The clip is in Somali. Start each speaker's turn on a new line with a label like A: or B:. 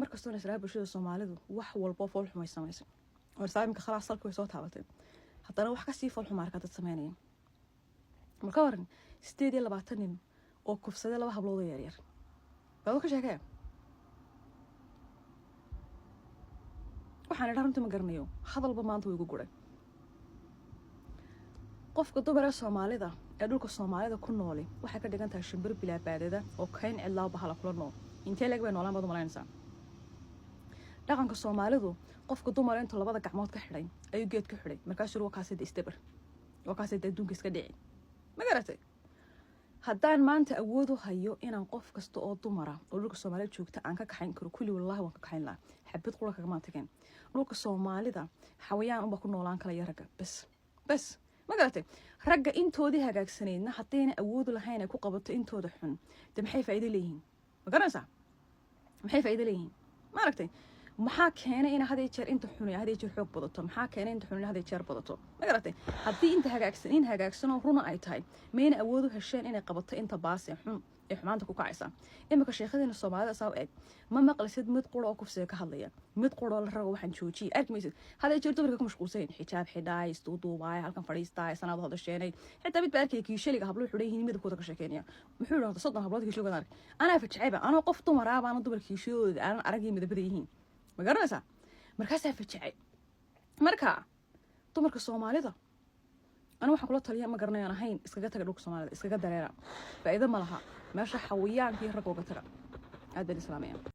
A: markastoo nasraa bulshada Soomaalidu wax walba fool xumay sameeyay oo saamka khalaas salku way soo taabatay haddana wax ka sii fool xumaa ka dad sameeyay marka waran 28 nin oo kufsaday laba hablood oo yaryar baa ka sheekay waxaan runtii ma garanayo hadalba maanta way ugu guray qofka dumar Soomaalida ee dhulka Soomaalida ku nool waxay ka dhigan tahay shimbir bilaa baadada oo kayn cidlaa bahala kula nool intee leeg bay noolaan baad malaynaysaa dhaqanka Soomaalidu qofka dumar inta labada gacmood ka xidhay ayuu geed ka xidhay markaas uu kaasay istabar oo kaasay adduunka iska dhicin ma garatay haddaan maanta awood u hayo inaan qof kasta oo dumar ah oo dhulka Soomaalida joogta aan ka kaxayn karo kulli wallahi waan ka kaxayn lahaa xabad qura kaga maantaken dhulka Soomaalida xawayaan uma ku noolaan kala yaraga bas ma garatay ragga intoodii hagaagsaneedna haddayna awood lahayn ay ku qabato intooda xun maxay faa'iido leeyihiin ma garanaysaa maxay faa'iido leeyihiin ma aragtay maxaa keenay in hadii jeer inta xun iyo hadii jeer xoog badato maxaa keenay inta xun iyo hadii jeer badato ma garatay haddii inta hagaagsan oo runa ay tahay meena awood u hesheen inay qabato inta baas ee xun ee xumaanta ku kacaysa imika sheekhadeena Soomaalida saaw eeg ma maqlaysid mid qura oo kufsiga ka hadlaya mid qura la rabo waxaan joojiyay argmaysid hadii jeer dumarka ku mashquulsan xijaab xidhay istuuduubay halkan fadhiistay sanad hada sheenay xitaa mid baarkay kiishaliga hablo xidhay midabkooda ka sheekeynaya muxuu yiraahdaa soddon hablood kiishaliga arag ana fajacayba ana qof dumar ah baan dumarka kiishooda aan aragay midabada yihiin ma garanaysaa markaas fajacay marka dumarka Soomaalida أنا واحد كله طليان ما قرني أنا هين إسكجت أقولك سمعنا إسكجت دريرة فإذا ما لها ماشي حويان في ركوب ترى هذا الإسلامية.